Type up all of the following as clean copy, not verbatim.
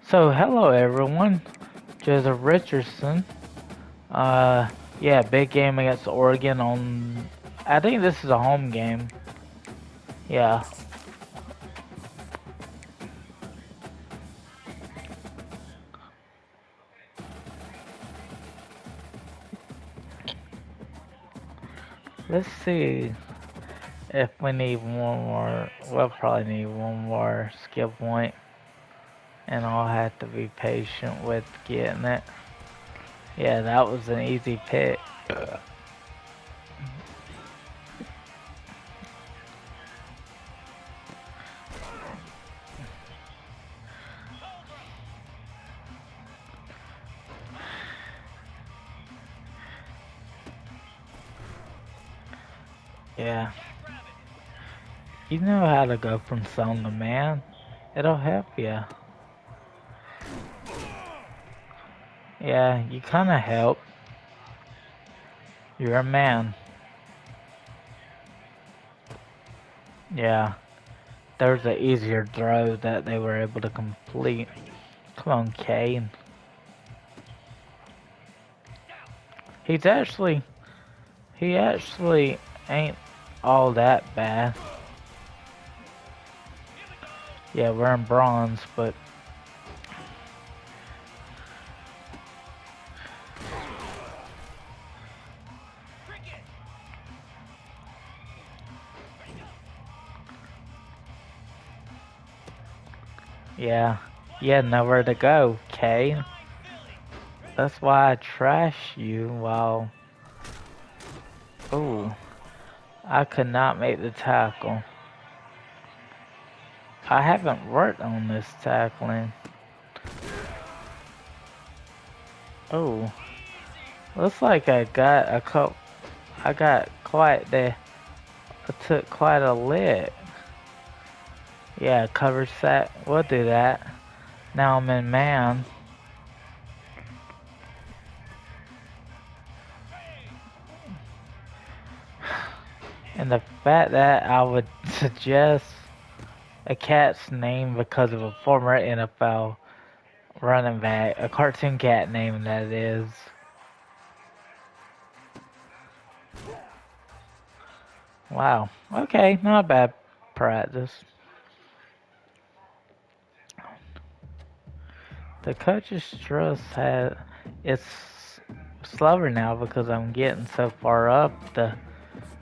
So hello everyone, Joseph Richardson. Uh, yeah, big game against Oregon on. I think this is a home game. Yeah. Let's see if we need one more. We'll probably need one more skill point, and I'll have to be patient with getting it. Yeah, that was an easy pick. Yeah. You know how to go from zone to man. It'll help you. Yeah, you kinda help. You're a man. Yeah. There's an easier throw that they were able to complete. Come on, Cade. He's actually, he actually ain't all that bad. Yeah, we're in bronze, but yeah, you had nowhere to go, Cade. That's why I trash you while, ooh, I could not make the tackle. I haven't worked on this tackling. Oh, looks like I got quite the, I took quite a lick. Yeah, cover set. We'll do that. Now I'm in man. And the fact that I would suggest a cat's name because of a former NFL running back, a cartoon cat name that is. Wow. Okay, not bad practice. The coach's trust has it's slower now because I'm getting so far up the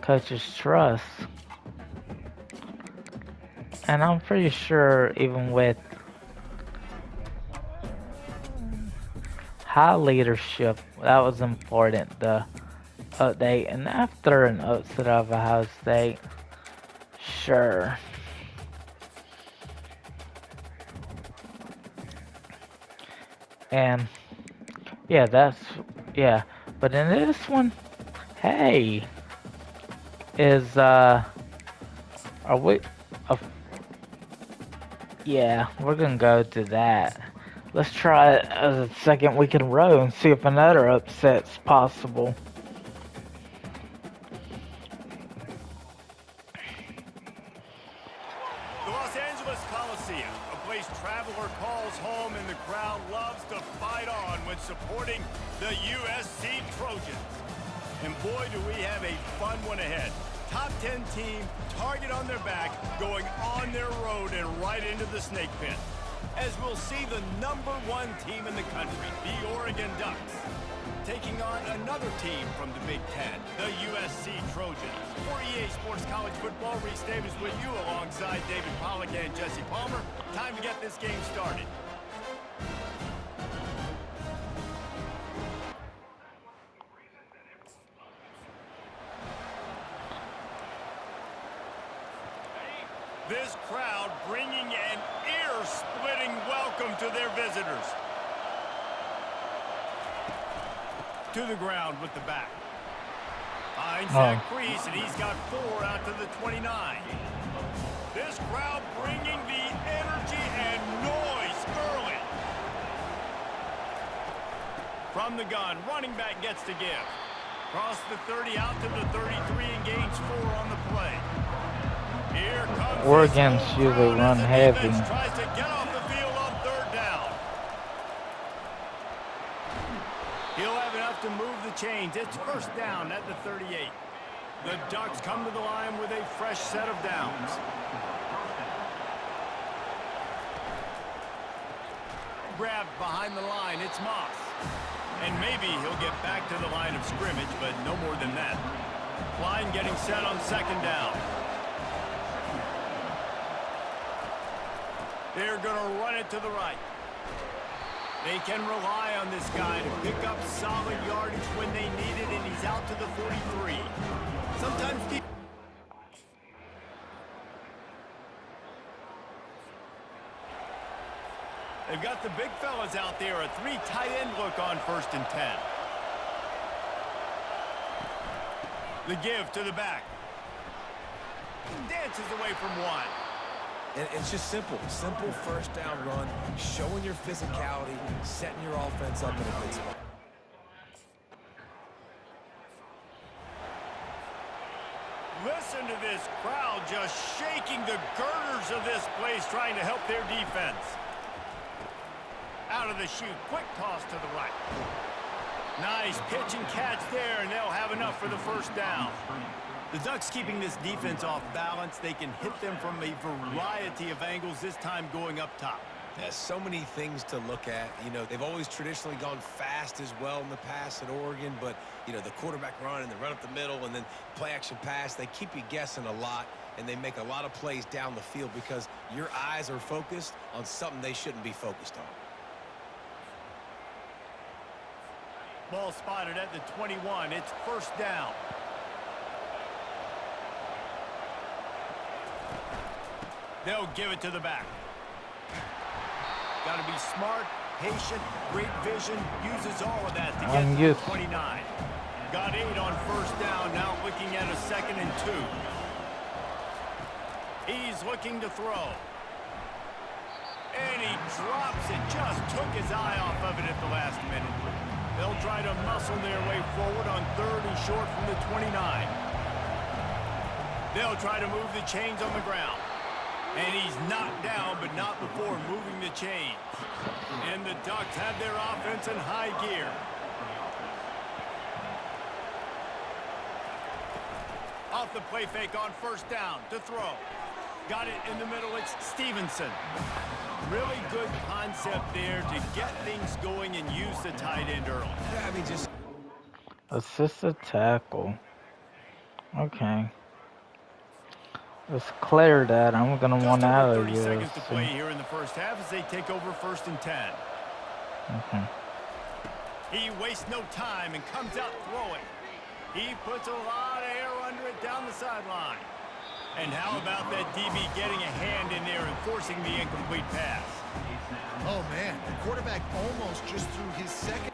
coach's trust. And I'm pretty sure even with high leadership, that was important, the update. And after an upset of Ohio State, sure. And yeah, yeah. But in this one, hey, is, are we, uh, yeah, we're gonna go to that. Let's try it as a second week in a row and see if another upset's possible. The Los Angeles Coliseum, a place traveler calls home and the crowd loves to fight on when supporting the USC Trojans. And boy, do we have a fun one ahead. Top 10 team, target on their back, going on their road and right into the snake pit. As we'll see the #1 team in the country, the Oregon Ducks, taking on another team from the Big Ten, the USC Trojans. For EA Sports College Football, Reese Davis with you alongside David Pollack and Jesse Palmer. Time to get this game started. This crowd bringing an ear-splitting welcome to their visitors. To the ground with the back. Finds Zach Priest, and he's got 4 out to the 29. This crowd bringing the energy and noise early. From the gun, running back gets to give. Cross the 30 out to the 33 and gains 4 on the play. Here comes Oregon's usually run heavy. tries to get off the field on 3rd down. He'll have enough to move the chains. It's first down at the 38. The Ducks come to the line with a fresh set of downs. Grabbed behind the line, it's Moss. And maybe he'll get back to the line of scrimmage, but no more than that. Line getting set on second down. They're going to run it to the right. They can rely on this guy to pick up solid yardage when they need it, and he's out to the 43. Sometimes they've got the big fellas out there, a 3 tight end look on 1st and 10. The give to the back. Dances away from one. And it's just simple first down run, showing your physicality, setting your offense up in a good spot. Listen to this crowd just shaking the girders of this place, trying to help their defense. Out of the chute, quick toss to the right. Nice pitch and catch there, and they'll have enough for the first down. The Ducks keeping this defense off balance. They can hit them from a variety of angles, this time going up top. There's so many things to look at. You know, they've always traditionally gone fast as well in the past at Oregon, but, you know, the quarterback run and the run up the middle and then play action pass, they keep you guessing a lot, and they make a lot of plays down the field because your eyes are focused on something they shouldn't be focused on. Ball spotted at the 21. It's first down. They'll give it to the back. Got to be smart, patient, great vision. Uses all of that to get to the 29. Got 8 on first down. Now looking at a 2nd and 2. He's looking to throw. And he drops it. Just took his eye off of it at the last minute. They'll try to muscle their way forward on 3rd and short from the 29. They'll try to move the chains on the ground. And he's knocked down, but not before moving the chains. And the Ducks have their offense in high gear. Off the play fake on first down to throw. Got it in the middle. It's Stevenson. Really good concept there to get things going and use the tight end early. Yeah, I mean, just assisted tackle. Okay. Let's clear that. I'm gonna want out of 30 here. seconds to play here in the first half as they take over 1st and 10. Okay. He wastes no time and comes out throwing. He puts a lot of air under it down the sideline. And how about that DB getting a hand in there and forcing the incomplete pass? Oh, man. The quarterback almost just threw his second.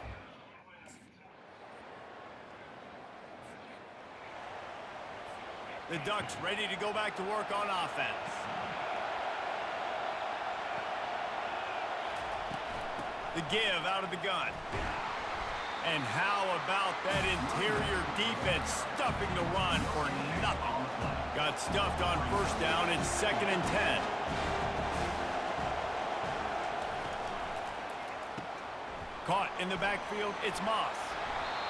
The Ducks ready to go back to work on offense. The give out of the gun. And how about that interior defense stuffing the run for nothing? Got stuffed on first down. It's 2nd and 10. Caught in the backfield. It's Moss.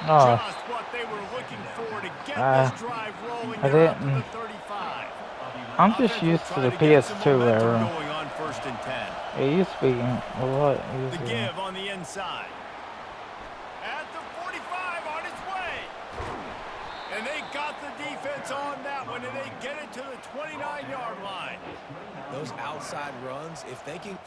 Oh, Just what they were looking for to get this drive rolling. I They're out to the didn't. 35. I'm just Offense will used to try the get some PS2 momentum era. going on 1st and 10. It used to be what? The give on the inside. At the 45 on its way. And they got the defense on that one, and they get it to the 29-yard line. those outside runs, if they can.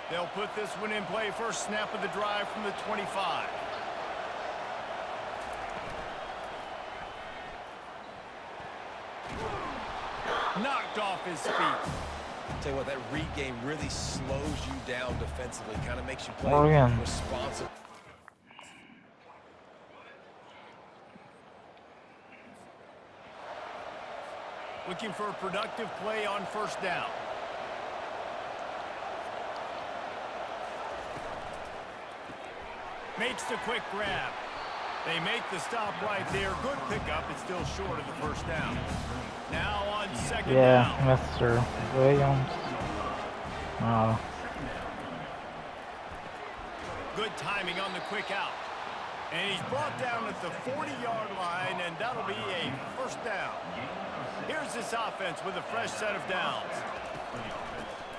They'll put this one in play. First snap of the drive from the 25. Knocked off his feet. Tell you what, that read game really slows you down defensively, kind of makes you play responsible. Looking for a productive play on first down. Makes the quick grab. They make the stop right there. Good pickup. It's still short of the first down. Now on second down. Yeah, Mr. Williams. Good timing on the quick out. And he's brought down at the 40-yard line, and that'll be a first down. Here's this offense with a fresh set of downs.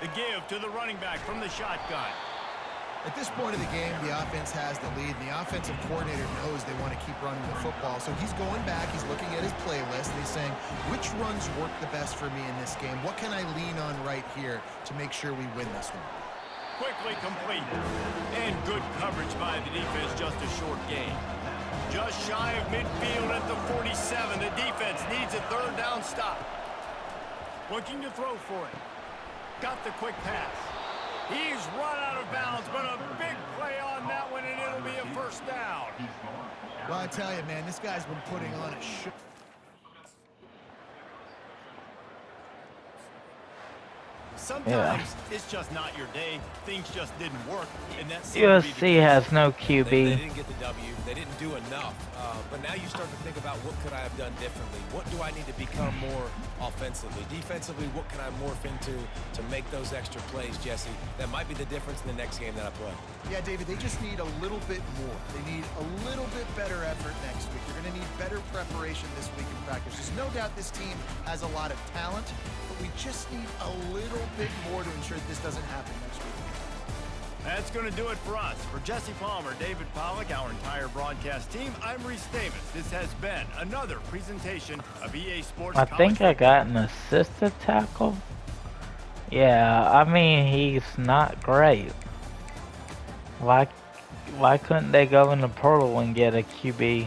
The give to the running back from the shotgun. At this point of the game, the offense has the lead, and the offensive coordinator knows they want to keep running the football. So he's going back, he's looking at his playlist, and he's saying, which runs work the best for me in this game? What can I lean on right here to make sure we win this one? Quickly complete. And good coverage by the defense, just a short gain. Just shy of midfield at the 47. The defense needs a third down stop. Looking to throw for it. Got the quick pass. He's run out of bounds, but a big play on that one, and it'll be a first down. Well, I tell you, man, this guy's been putting on a show. Sometimes it's just not your day. Things just didn't work, and that's USC has no They QB. didn't get the W. They didn't do enough. But now you start to think about what could I have done differently? What do I need to become more offensively? Defensively, what can I morph into to make those extra plays, Jesse? That might be the difference in the next game that I play. Yeah, David, they just need a little bit more. They need a little bit better effort next week. They're going to need better preparation this week in practice. There's no doubt this team has a lot of talent, but we just need a little bit more to ensure that this doesn't happen next week. That's going to do it for us. For Jesse Palmer, David Pollack, our entire broadcast team, I'm Reese Davis. This has been another presentation of EA Sports. I think I got an assisted tackle. Yeah, I mean, he's not great. Why couldn't they go in the portal and get a QB?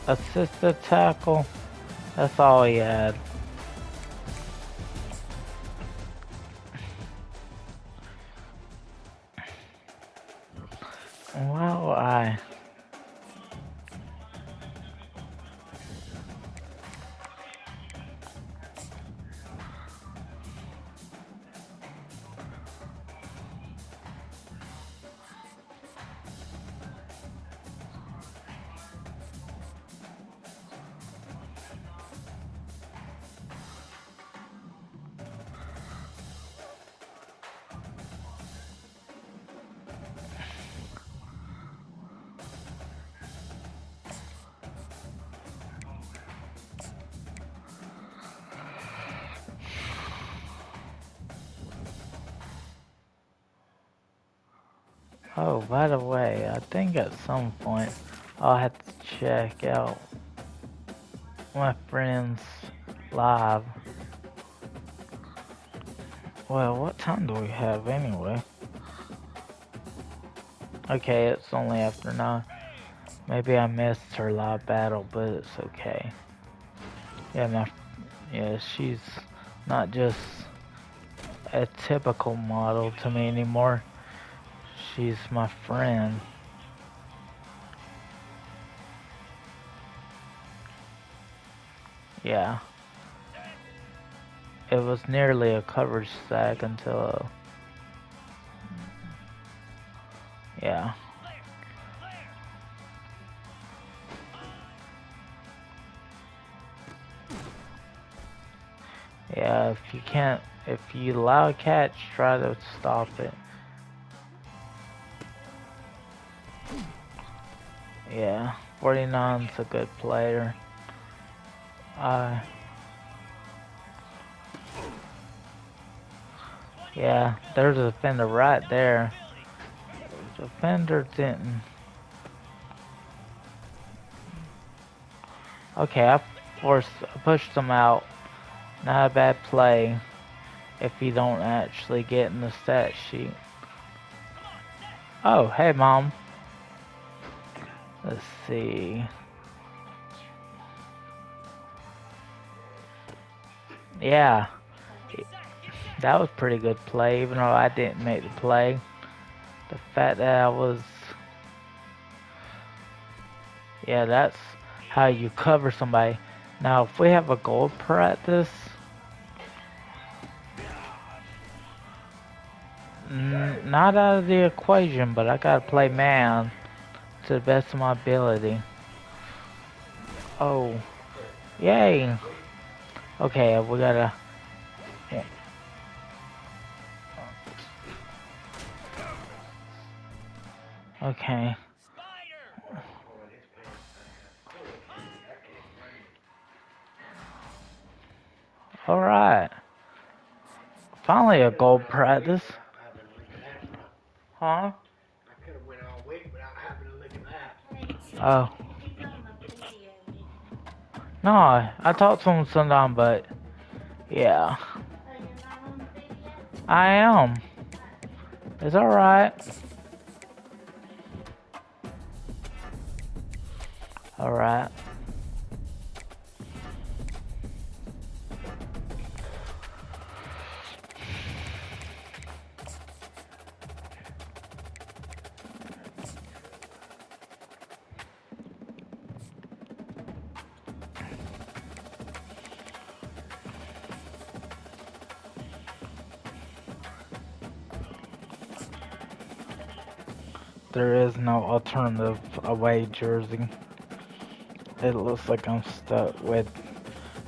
Assisted tackle? That's all he had. Well, oh, by the way, I think at some point I'll have to check out my friend's live. Well, what time do we have anyway? Okay, it's only after 9. Maybe I missed her live battle, but it's okay. Yeah, she's not just a typical model to me anymore. She's my friend. Yeah. It was nearly a coverage sack until yeah. Yeah, if you allow a catch, try to stop it. Yeah, 49's a good player. Yeah, there's a defender right there. The defender didn't. Okay, I pushed him out. Not a bad play if you don't actually get in the stat sheet. Oh, hey, Mom. Let's see. Yeah. That was pretty good play, even though I didn't make the play. The fact that I was... Yeah, that's how you cover somebody. Now, if we have a goal practice... Not out of the equation, but I gotta play man to the best of my ability. Oh. Yay! Okay, we gotta... Okay. Alright. Finally a gold practice. Huh? Oh. No, I talked to him sometime, but yeah. I am. It's alright. Alright. There is no alternative away jersey. It looks like I'm stuck with.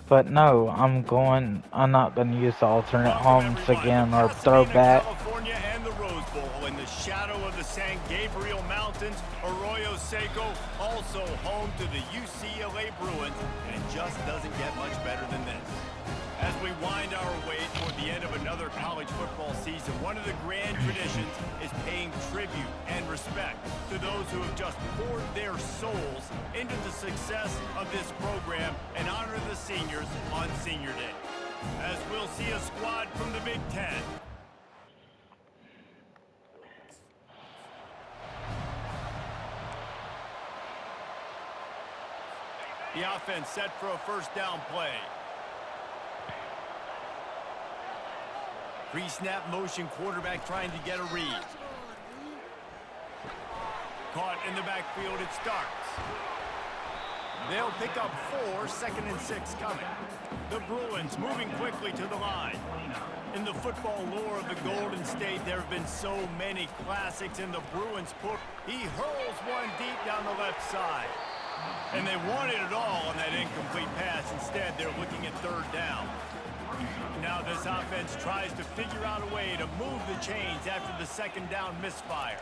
But no, I'm not gonna use the alternate Welcome homes everyone to again or Pasadena, throwback. California and the Rose Bowl in the shadow of the San Gabriel Mountains. Arroyo Seco, also home to the UCLA Bruins, and it just doesn't get much better than this. As we wind our way toward the end of another college football season, one of the grand traditions is paying tribute and respect to those who have just poured their souls into the success of this program and honor the seniors on Senior Day. As we'll see a squad from the Big Ten. The offense set for a first down play. Pre-snap motion, quarterback trying to get a read. Caught in the backfield, it starts. They'll pick up 4, 2nd and 6 coming. The Bruins moving quickly to the line. In the football lore of the Golden State, there have been so many classics in the Bruins put. He hurls one deep down the left side. And they wanted it all on that incomplete pass. Instead, they're looking at 3rd down. Now this offense tries to figure out a way to move the chains after the 2nd down misfire.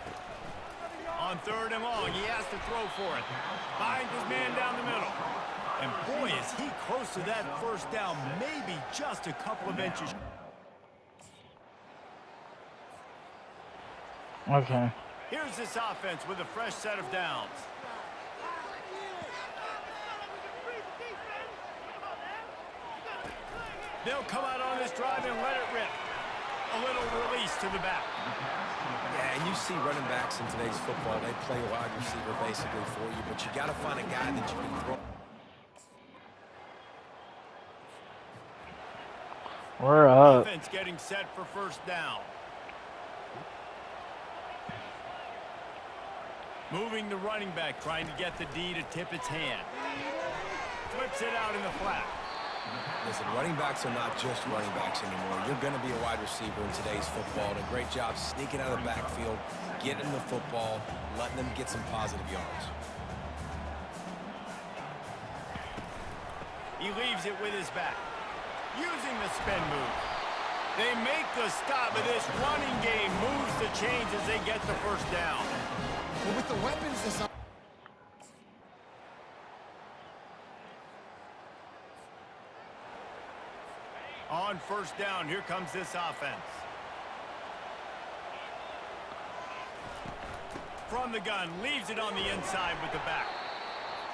On 3rd and long, he has to throw for it. Finds his man down the middle. And boy, is he close to that 1st down, maybe just a couple of inches. Okay. Here's this offense with a fresh set of downs. They'll come out on this drive and let it rip. A little release to the back. Yeah, and you see running backs in today's football, they play wide receiver basically for you, but you got to find a guy that you can throw. We're up. Offense getting set for 1st down. Moving the running back, trying to get the D to tip its hand. Flips it out in the flat. Listen, running backs are not just running backs anymore. You're going to be a wide receiver in today's football. A great job sneaking out of the backfield, getting the football, letting them get some positive yards. He leaves it with his back. Using the spin move. They make the stop, but this running game moves the chains as they get the 1st down. Well, with the weapons this On 1st down, here comes this offense. From the gun, leaves it on the inside with the back.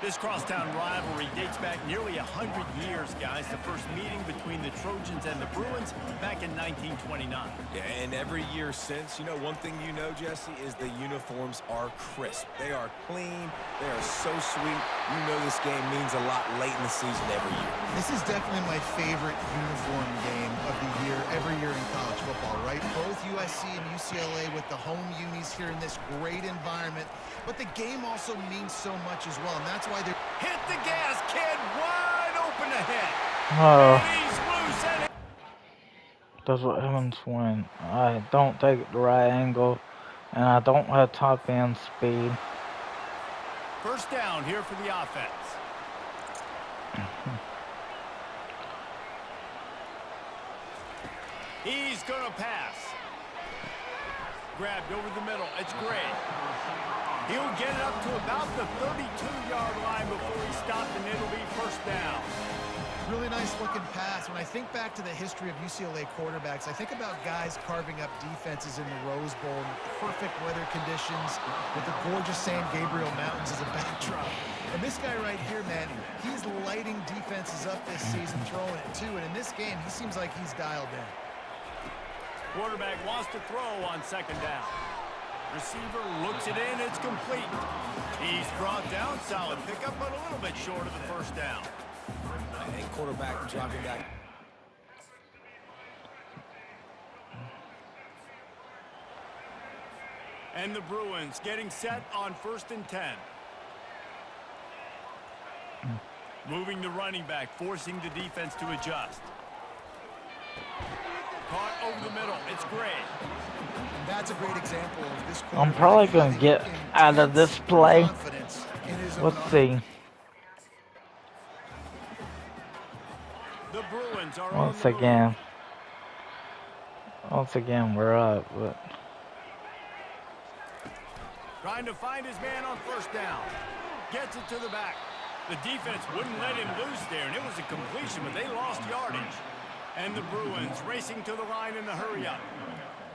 This crosstown rivalry dates back nearly 100 years, guys. The first meeting between the Trojans and the Bruins back in 1929. Yeah, and every year since, you know, one thing you know, Jesse, is the uniforms are crisp. They are clean. They are so sweet. You know this game means a lot late in the season every year. This is definitely my favorite uniform game of the year, every year in college football, right? Both USC and UCLA with the home unis here in this great environment. But the game also means so much as well, and that's why they're... Hit the gas, kid! Wide open ahead! Oh, He's loose and... that's what happens when I don't take the right angle and I don't have top end speed. 1st down here for the offense. He's gonna pass. Grabbed over the middle. It's Gray. He'll get it up to about the 32-yard line before he stopped, and it'll be first down. Really nice looking pass. When I think back to the history of UCLA quarterbacks, I think about guys carving up defenses in the Rose Bowl in perfect weather conditions with the gorgeous San Gabriel Mountains as a backdrop. And this guy right here, man, he's lighting defenses up this season, throwing it too. And in this game, he seems like he's dialed in. Quarterback wants to throw on second down. Receiver looks it in. It's complete. He's brought down. Solid pickup, but a little bit short of the first down. And quarterback dropping back. And the Bruins getting set on 1st and 10. Moving the running back, forcing the defense to adjust. Caught over the middle. It's Gray. And that's a great example of this. I'm probably going to get out of this play. Let's see. The Bruins are Once again, we're up. But trying to find his man on first down. Gets it to the back. The defense wouldn't let him loose there, and it was a completion, but they lost yardage. And the Bruins racing to the line in the hurry-up.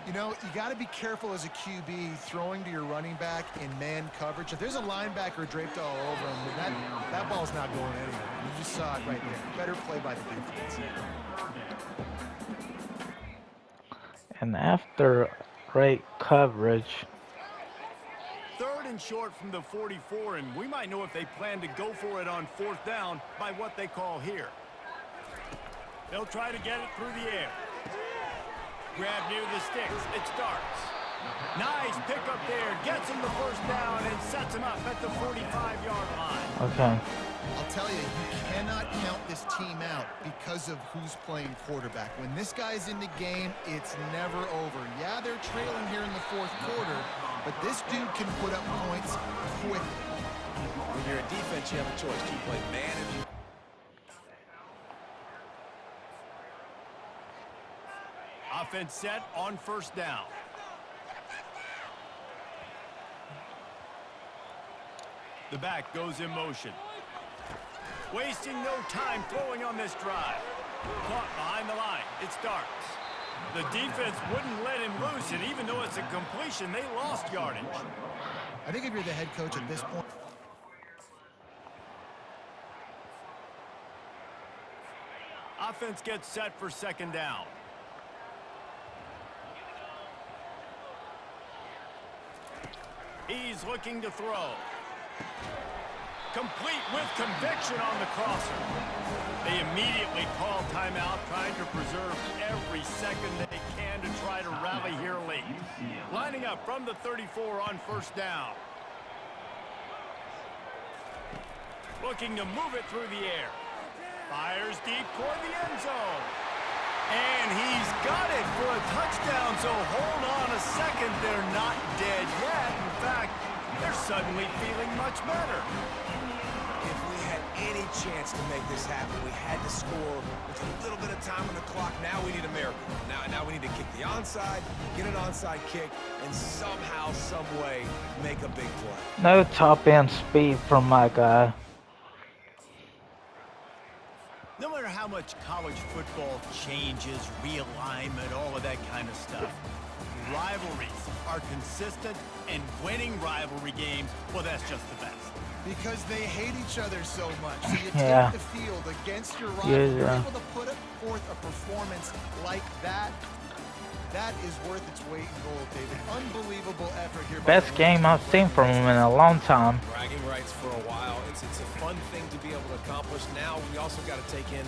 You know, you got to be careful as a QB throwing to your running back in man coverage. If there's a linebacker draped all over him, that ball's not going anywhere. You just saw it right there. Better play by the defense. and after great coverage, 3rd and short from the 44, and we might know if they plan to go for it on 4th down by what they call here. They'll try to get it through the air. Grab near the sticks. It starts. Nice pickup there. Gets him the first down and sets him up at the 45-yard line. okay. I'll tell you, you cannot count this team out because of who's playing quarterback. When this guy's in the game, it's never over. Yeah, they're trailing here in the 4th quarter, but this dude can put up points quickly. When you're a defense, you have a choice. Keep playing man and Offense set on first down. The back goes in motion. Wasting no time throwing on this drive. Caught behind the line. It starts. The defense wouldn't let him loose, and even though it's a completion, they lost yardage. I think if you're the head coach at this point, Offense gets set for second down. He's looking to throw. Complete with conviction on the crosser. They immediately call timeout, trying to preserve every second they can to try to rally here late. Lining up from the 34 on first down. Looking to move it through the air. Fires deep toward the end zone. And he's got it for a touchdown, so hold on a second. They're not dead yet. In fact, they're suddenly feeling much better. if we had any chance to make this happen, we had to score with a little bit of time on the clock. Now we need a miracle. Now we need to kick the onside, get an onside kick, and somehow, some way, make a big play. No top end speed from my guy. No matter how much college football changes, realignment, all of that kind of stuff, rivalries are consistent, and winning rivalry games, well, that's just the best. Because they hate each other so much. So you Yeah. take the field against your rival. Yeah. You're able to put forth a performance like that. That is worth its weight in gold, David. Unbelievable effort here. by Best the game I've seen from him in a long time. Bragging rights for a while. It's a fun thing to be able to accomplish. Now we also got to take in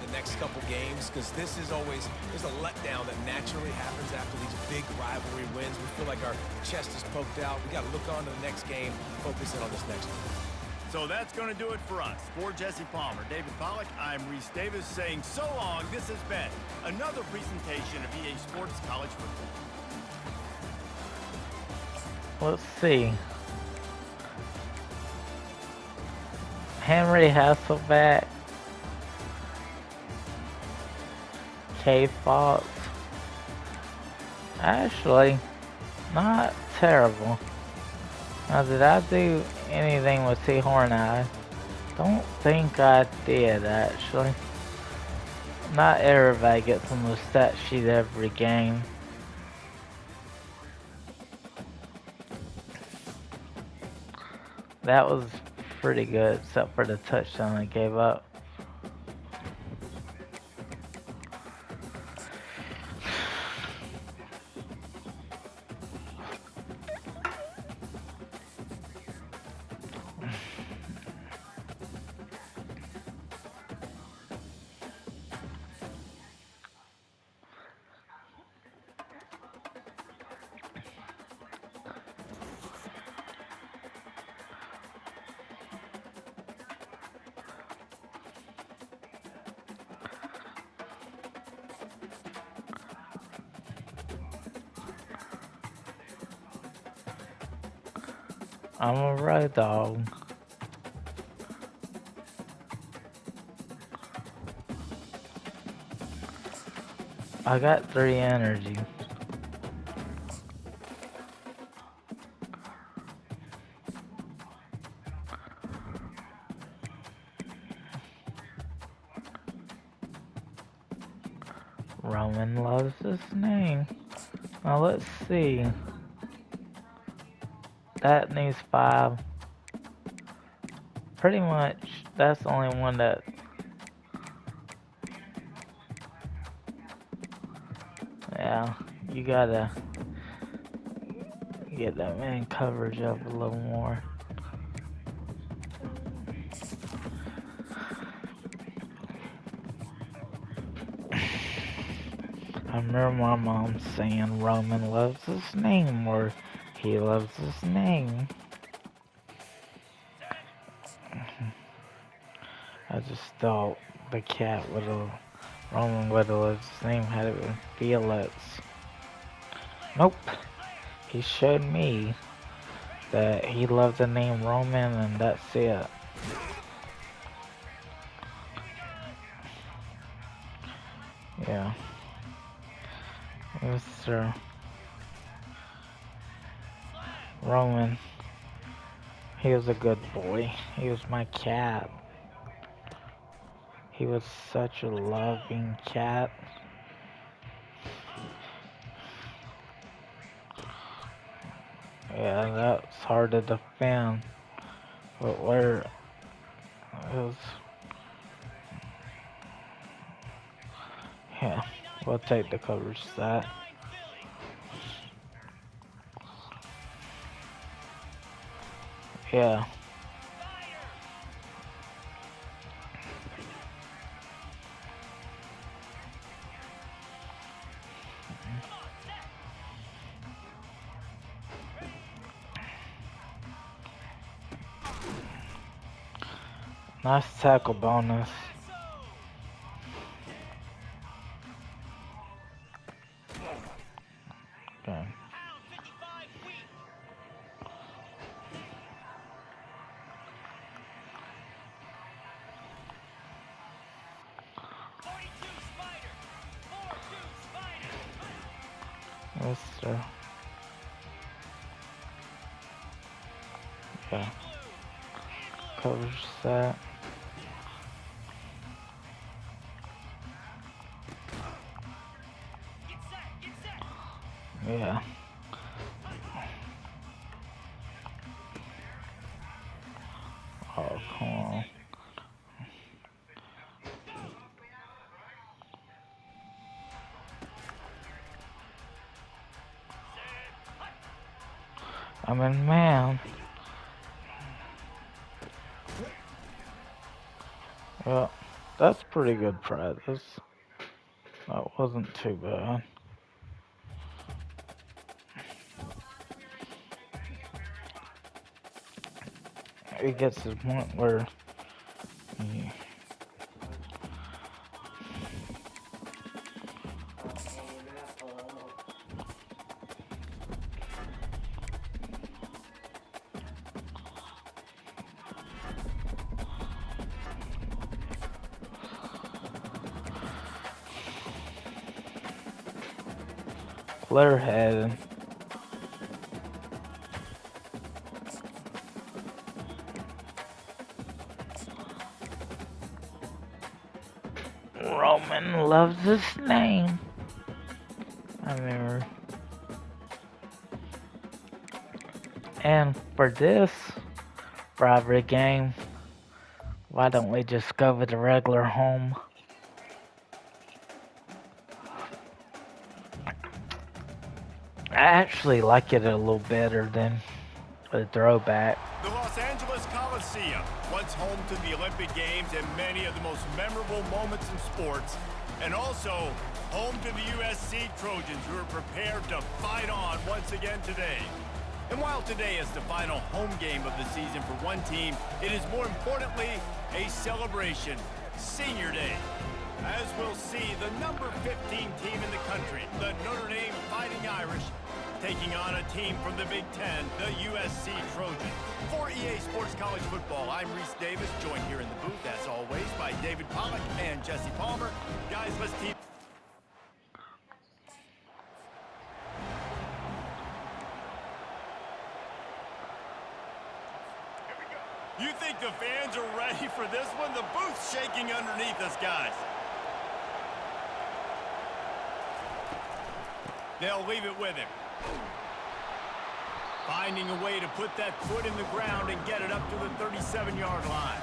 the next couple games, because this is always, there's a letdown that naturally happens after these big rivalry wins. We feel like our chest is poked out. We got to look on to the next game, focus in on this next one. So that's going to do it for us. For Jesse Palmer, David Pollack, I'm Reese Davis saying so long. This has been another presentation of EA Sports College Football. Let's see. Henry Hasselbeck. Cade Fox. Actually, not terrible. Now, did I do anything with Sehorn? I don't think I did, actually. Not everybody gets on the stat sheet every game. That was pretty good, except for the touchdown I gave up. I'm a road dog. I got 3 energy. Roman loves his name. Now let's see. That needs 5. Pretty much, that's the only one that... Yeah, you gotta get that man coverage up a little more. I remember my mom saying Roman loves his name, or he loves his name. I just thought the cat would have, Roman would have loved his name had it been Felix. Nope. He showed me that he loved the name Roman, and that's it. Yeah. Mr. Roman. He was a good boy. He was my cat. He was such a loving cat. Yeah, that's hard to defend. But where it was... Yeah, we'll take the coverage that. Yeah. Nice tackle bonus. Okay. Yes, sir. Yeah. Coverage that. Yeah. Oh, come on. I mean, man. Well, that's pretty good practice. That wasn't too bad. It gets to the point where you... Clear head. Roman loves his name. I remember. And for this rivalry game, why don't we just go with the regular home? I actually like it a little better than the throwback. The Los Angeles Coliseum, once home to the Olympic Games and many of the most memorable moments in sports, and also home to the USC Trojans, who are prepared to fight on once again today. And while today is the final home game of the season for one team, it is more importantly a celebration, Senior Day. As we'll see, the number 15 team in the country, the Notre Dame Fighting Irish, taking on a team from the Big Ten, the USC Trojans. For EA Sports College Football, I'm Reese Davis, joined here in the booth, as always, by David Pollack and Jesse Palmer. Guys, let's keep... You think the fans are ready for this one? The booth's shaking underneath us, guys. They'll leave it with him. Finding a way to put that foot in the ground and get it up to the 37-yard line.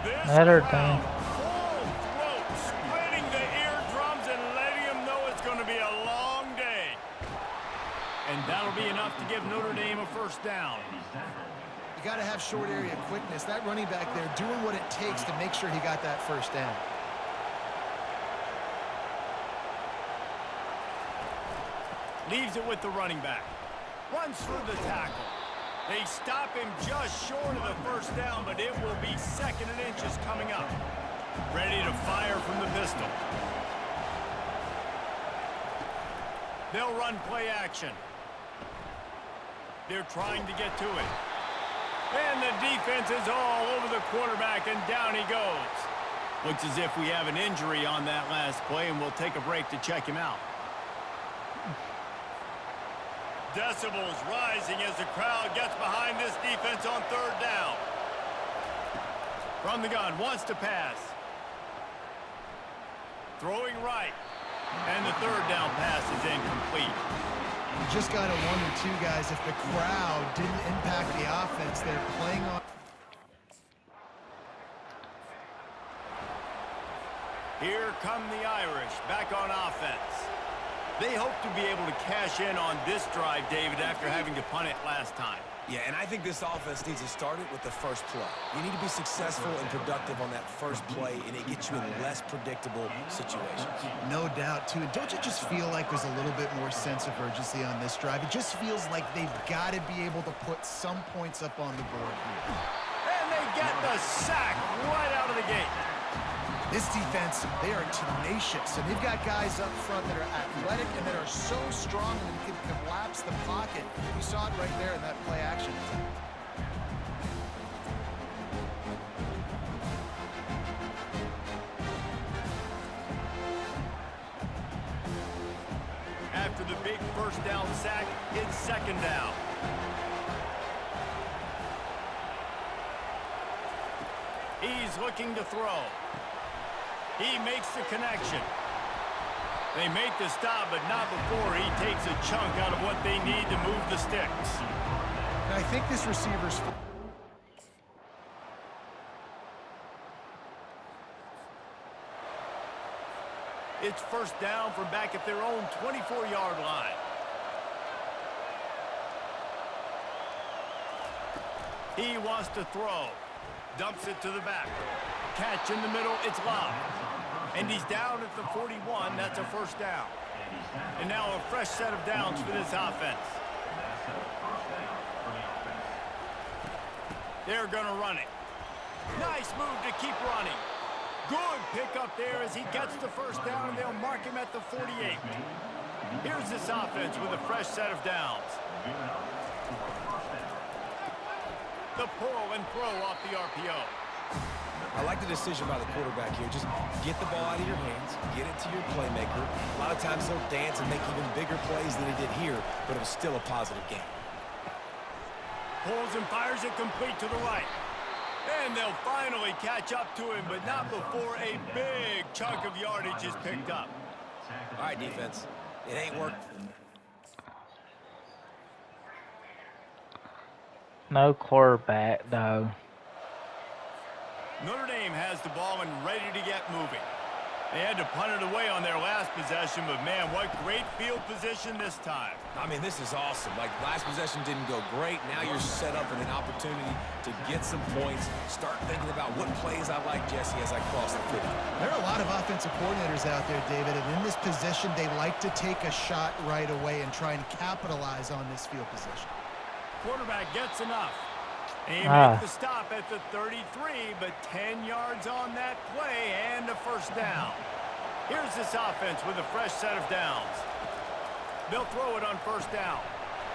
This crowd, full throat, splitting the eardrums and letting them know it's going to be a long day. And that'll be enough to give Notre Dame a first down. You got to have short area quickness. That running back there doing what it takes to make sure he got that first down. Leaves it with the running back. Runs through the tackle. They stop him just short of the first down, but it will be 2nd and inches coming up. Ready to fire from the pistol. They'll run play action. They're trying to get to it. And the defense is all over the quarterback, and down he goes. Looks as if we have an injury on that last play, and we'll take a break to check him out. Decibels rising as the crowd gets behind this defense on 3rd down. From the gun, wants to pass. Throwing right. And the 3rd down pass is incomplete. You just got to wonder, too, guys, if the crowd didn't impact the offense. They're playing on... Here come the Irish back on offense. They hope to be able to cash in on this drive, David, after having to punt it last time. Yeah, and I think this offense needs to start it with the first play. You need to be successful and productive on that first play, and it gets you in less predictable situations. No doubt, too. And don't you just feel like there's a little bit more sense of urgency on this drive? It just feels like they've got to be able to put some points up on the board here. And they get the sack right out of the gate. This defense, they are tenacious, and they've got guys up front that are athletic and that are so strong and can collapse the pocket. You saw it right there in that play action attempt. After the big first down sack, it's 2nd down. He's looking to throw. He makes the connection. They make the stop, but not before he takes a chunk out of what they need to move the sticks. And I think this receiver's... It's 1st down from back at their own 24-yard line. He wants to throw. Dumps it to the back. Catch in the middle, it's locked. And he's down at the 41, that's a 1st down. And now a fresh set of downs for this offense. They're gonna run it. Nice move to keep running. Good pickup there as he gets the 1st down, and they'll mark him at the 48. Here's this offense with a fresh set of downs. The pull and throw off the RPO. I like the decision by the quarterback here. Just get the ball out of your hands, get it to your playmaker. A lot of times they'll dance and make even bigger plays than he did here, but it was still a positive game. Pulls and fires it complete to the right. And they'll finally catch up to him, but not before a big chunk of yardage is picked up. All right, defense. It ain't working. No quarterback, though. Notre Dame has the ball and ready to get moving. They had to punt it away on their last possession, but man, what great field position this time. I mean, this is awesome. Like, last possession didn't go great. Now you're set up with an opportunity to get some points. Start thinking about what plays I like, Jesse, as I cross the 50. There are a lot of offensive coordinators out there, David, and in this position, they like to take a shot right away and try and capitalize on this field position. Quarterback gets enough. He makes the stop at the 33, but 10 yards on that play and a first down. Here's this offense with a fresh set of downs. They'll throw it on first down.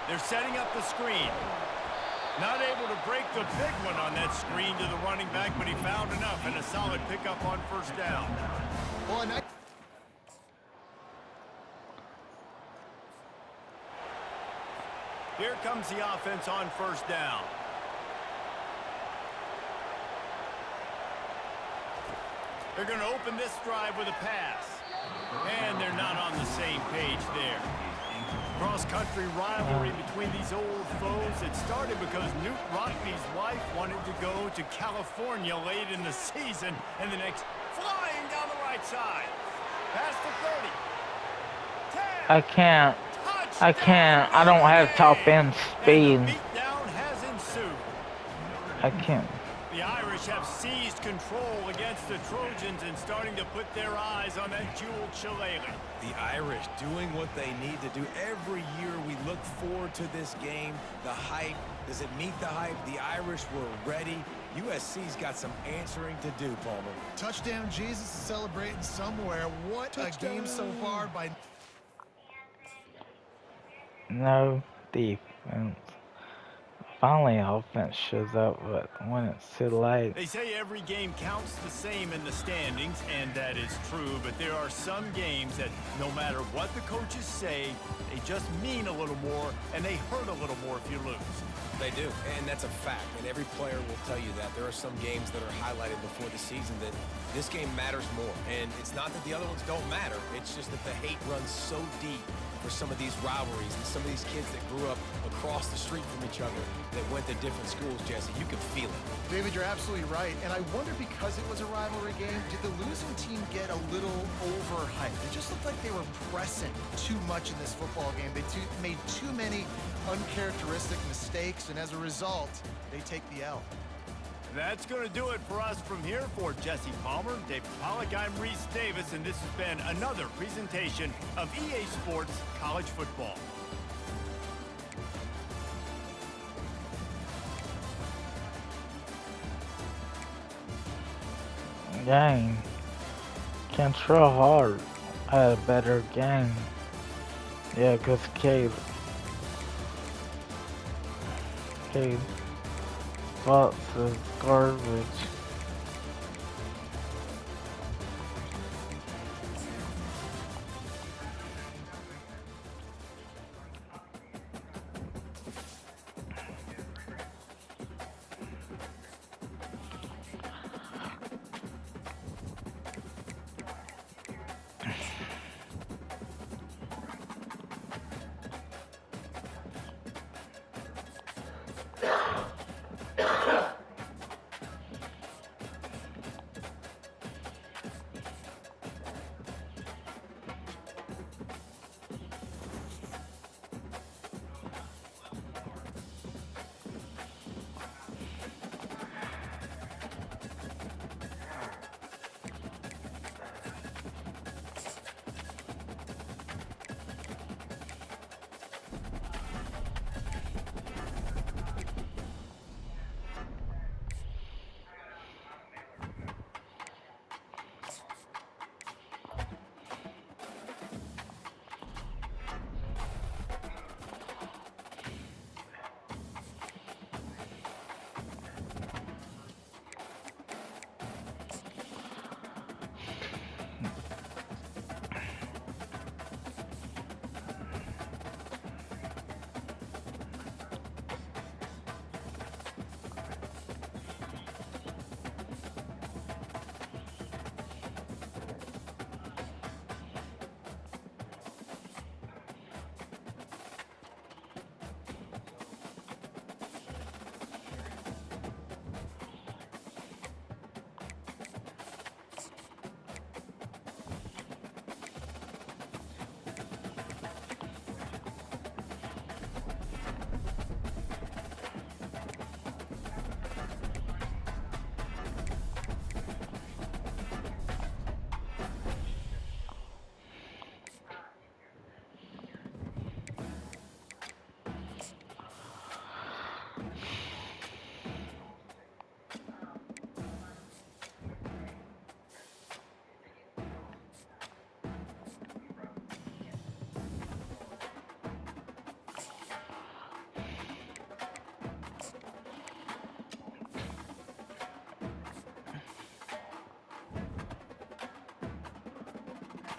They're setting up the screen. Not able to break the big one on that screen to the running back, but he found enough and a solid pickup on first down. Well, Here comes the offense on first down. They're going to open this drive with a pass. And they're not on the same page there. Cross-country rivalry between these old foes. It started because Newt Rockney's wife wanted to go to California late in the season, and the next flying down the right side. Past the 30. 10. I can't. I don't have top end speed. And the beatdown has ensued. I can't. The Irish have seized control against the Trojans and starting to put their eyes on that jeweled shillelagh. The Irish doing what they need to do. Every year we look forward to this game. The hype, does it meet the hype? The Irish were ready. USC's got some answering to do, Palmer. touchdown Jesus is celebrating somewhere. What a game so far by... No defense. Finally, offense shows up, but when it's too late. They say every game counts the same in the standings, and that is true, but there are some games that no matter what the coaches say, they just mean a little more, and they hurt a little more if you lose. They do, and that's a fact, and every player will tell you that. There are some games that are highlighted before the season that this game matters more, and it's not that the other ones don't matter, it's just that the hate runs so deep for some of these rivalries and some of these kids that grew up across the street from each other that went to different schools, Jesse. You can feel it. David, you're absolutely right. And I wonder, because it was a rivalry game, did the losing team get a little overhyped? It just looked like they were pressing too much in this football game. They made too many uncharacteristic mistakes, and as a result, they take the L. That's going to do it for us from here. For Jesse Palmer, David Pollack, I'm Reese Davis, and this has been another presentation of EA Sports College Football. Game. Control hard. Had a better game. Yeah, because Cade Fox is garbage.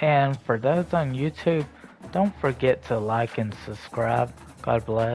And for those on YouTube, don't forget to like and subscribe. God bless.